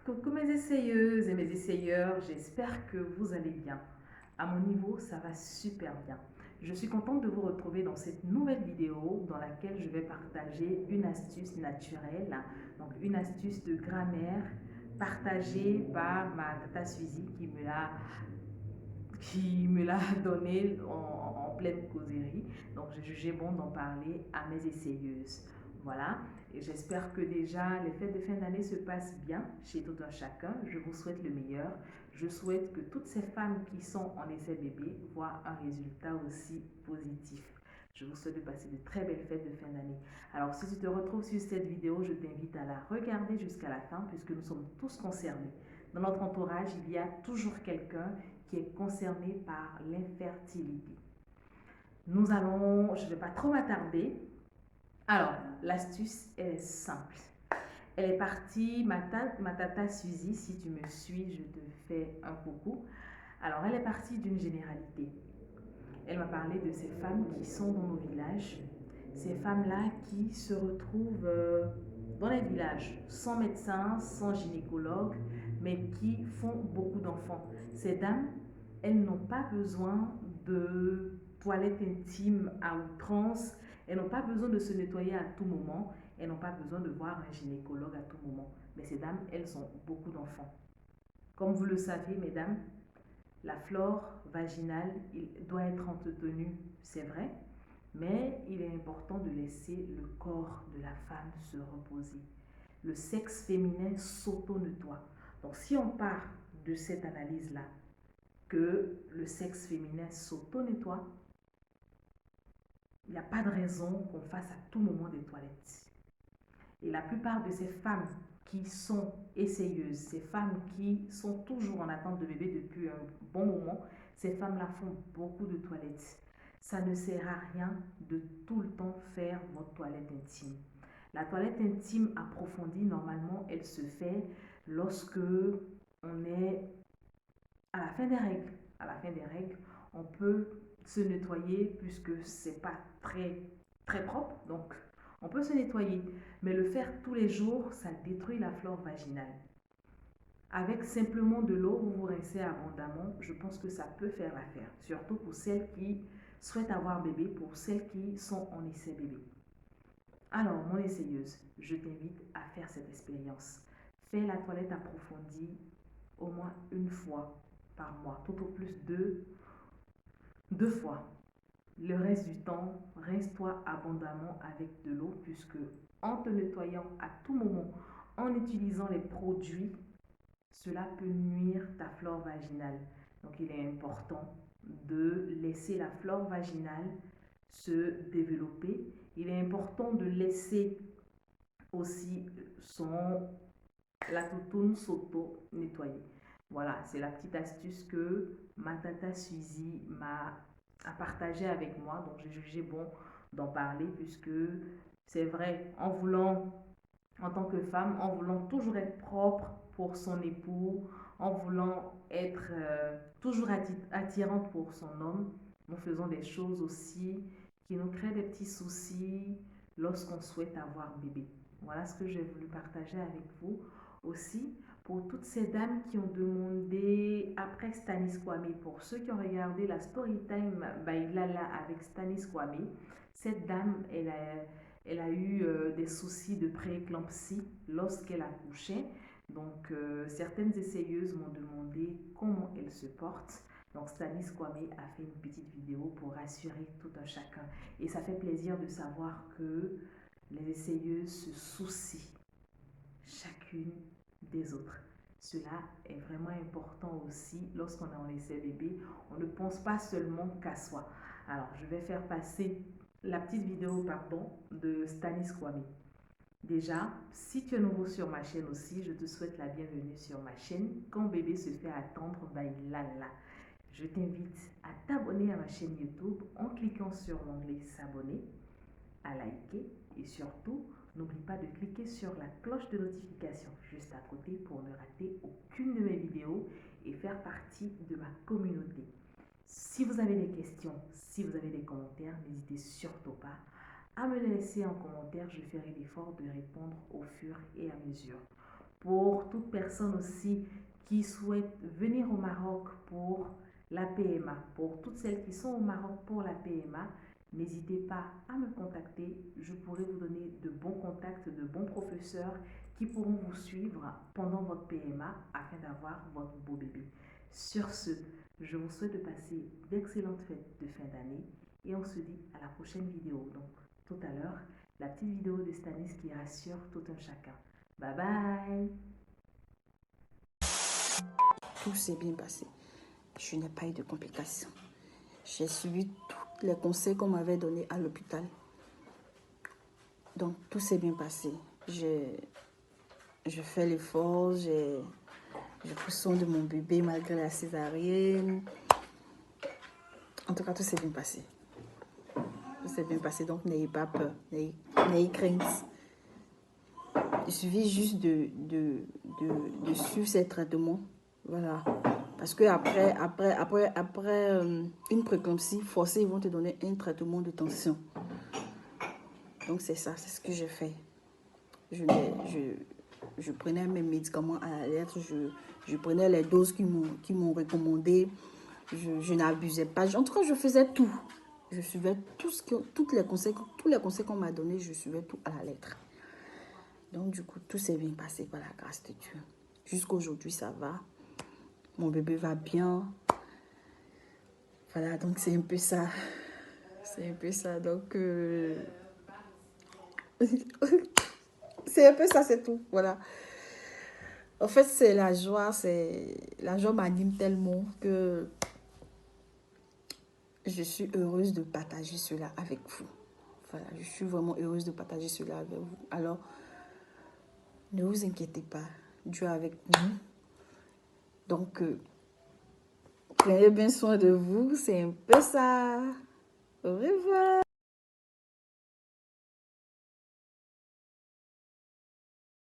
Coucou mes essayeuses et mes essayeurs, j'espère que vous allez bien. À mon niveau, ça va super bien. Je suis contente de vous retrouver dans cette nouvelle vidéo dans laquelle je vais partager une astuce naturelle, donc une astuce de grammaire partagée par ma tata Suzy qui me l'a donné en pleine causerie. Donc, j'ai jugé bon d'en parler à mes essayeuses. Voilà, et j'espère que déjà les fêtes de fin d'année se passent bien chez tout un chacun. Je vous souhaite le meilleur. Je souhaite que toutes ces femmes qui sont en essai bébé voient un résultat aussi positif. Je vous souhaite de passer de très belles fêtes de fin d'année. Alors, si tu te retrouves sur cette vidéo, je t'invite à la regarder jusqu'à la fin puisque nous sommes tous concernés. Dans notre entourage, il y a toujours quelqu'un qui est concerné par l'infertilité. Je ne vais pas trop m'attarder. Alors, l'astuce, elle est simple. Elle est partie, ma tata Suzy, si tu me suis, je te fais un coucou. Alors, elle est partie d'une généralité. Elle m'a parlé de ces femmes qui sont dans nos villages, ces femmes-là qui se retrouvent dans les villages, sans médecin, sans gynécologue, mais qui font beaucoup d'enfants. Ces dames, elles n'ont pas besoin de toilettes intimes à outrance, elles n'ont pas besoin de se nettoyer à tout moment, elles n'ont pas besoin de voir un gynécologue à tout moment. Mais ces dames, elles ont beaucoup d'enfants. Comme vous le savez, mesdames, la flore vaginale il doit être entretenue, c'est vrai, mais il est important de laisser le corps de la femme se reposer. Le sexe féminin s'auto-nettoie. Donc si on part de cette analyse-là, que le sexe féminin s'auto-nettoie, il n'y a pas de raison qu'on fasse à tout moment des toilettes. Et la plupart de ces femmes qui sont essayeuses, ces femmes qui sont toujours en attente de bébé depuis un bon moment, ces femmes-là font beaucoup de toilettes. Ça ne sert à rien de tout le temps faire votre toilette intime. La toilette intime approfondie, normalement, elle se fait lorsque on est à la fin des règles. À la fin des règles, on peut se nettoyer puisque c'est pas très propre. Donc, on peut se nettoyer. Mais le faire tous les jours, ça détruit la flore vaginale. Avec simplement de l'eau, vous vous rincez abondamment. Je pense que ça peut faire l'affaire. Surtout pour celles qui souhaitent avoir bébé, pour celles qui sont en essai bébé. Alors, mon essayeuse, je t'invite à faire cette expérience. Fais la toilette approfondie au moins une fois par mois, tout au plus deux fois. Le reste du temps, rince-toi abondamment avec de l'eau puisque en te nettoyant à tout moment, en utilisant les produits, cela peut nuire ta flore vaginale. Donc il est important de laisser la flore vaginale se développer. Il est important de laisser aussi la toutoune s'auto-nettoyer. Voilà, c'est la petite astuce que ma tata Suzy a partagée avec moi. Donc, j'ai jugé bon d'en parler puisque c'est vrai, en tant que femme, en voulant toujours être propre pour son époux, en voulant être toujours attirante pour son homme, nous faisons des choses aussi qui nous créent des petits soucis lorsqu'on souhaite avoir bébé. Voilà ce que j'ai voulu partager avec vous. Aussi, pour toutes ces dames qui ont demandé après Stanis Kwame, pour ceux qui ont regardé la story time by Lala avec Stanis Kwame, cette dame, elle a eu des soucis de prééclampsie lorsqu'elle accouchait. Donc, certaines essayeuses m'ont demandé comment elle se porte. Donc, Stanis Kwame a fait une petite vidéo pour rassurer tout un chacun. Et ça fait plaisir de savoir que les essayeuses se soucient chacune des autres. Cela est vraiment important aussi lorsqu'on est en essai bébé. On ne pense pas seulement qu'à soi. Alors, je vais faire passer la petite vidéo de Stanis Kwame. Déjà, si tu es nouveau sur ma chaîne aussi, je te souhaite la bienvenue sur ma chaîne. Quand bébé se fait attendre, by Lala. Je t'invite à t'abonner à ma chaîne YouTube en cliquant sur l'onglet s'abonner, à liker et surtout, n'oublie pas de cliquer sur la cloche de notification juste à côté pour ne rater aucune de mes vidéos et faire partie de ma communauté. Si vous avez des questions, si vous avez des commentaires, n'hésitez surtout pas à me les laisser en commentaire. Je ferai l'effort de répondre au fur et à mesure. Pour toute personne aussi qui souhaite venir au Maroc pour la PMA, pour toutes celles qui sont au Maroc pour la PMA, n'hésitez pas à me contacter. Je pourrai vous donner de bons contacts, de bons professeurs qui pourront vous suivre pendant votre PMA afin d'avoir votre beau bébé. Sur ce, je vous souhaite de passer d'excellentes fêtes de fin d'année et on se dit à la prochaine vidéo. Donc, tout à l'heure, la petite vidéo de Stanis qui rassure tout un chacun. Bye bye. Tout s'est bien passé. Je n'ai pas eu de complications. J'ai suivi tous les conseils qu'on m'avait donnés à l'hôpital. Donc, tout s'est bien passé. Je fais l'effort, je pris soin de mon bébé malgré la césarienne. En tout cas, tout s'est bien passé. Tout s'est bien passé, donc n'ayez pas peur, n'ayez crainte. Il suffit juste de suivre ces traitements. Voilà. Parce que après une préclampsie forcée, ils vont te donner un traitement de tension. Donc c'est ça, c'est ce que j'ai fait. Je prenais mes médicaments à la lettre, je prenais les doses qui m'ont recommandé. Je n'abusais pas. En tout cas, je faisais tout. Je suivais tous les conseils qu'on m'a donnés, je suivais tout à la lettre. Donc du coup, tout s'est bien passé par la grâce de Dieu. Jusqu'aujourd'hui, ça va. Mon bébé va bien. Voilà, donc c'est un peu ça. C'est un peu ça. Donc, c'est un peu ça, c'est tout. Voilà. En fait, c'est la joie. La joie m'anime tellement que je suis heureuse de partager cela avec vous. Voilà, je suis vraiment heureuse de partager cela avec vous. Alors, ne vous inquiétez pas. Dieu est avec nous. Donc, prenez bien soin de vous. C'est un peu ça. Au revoir.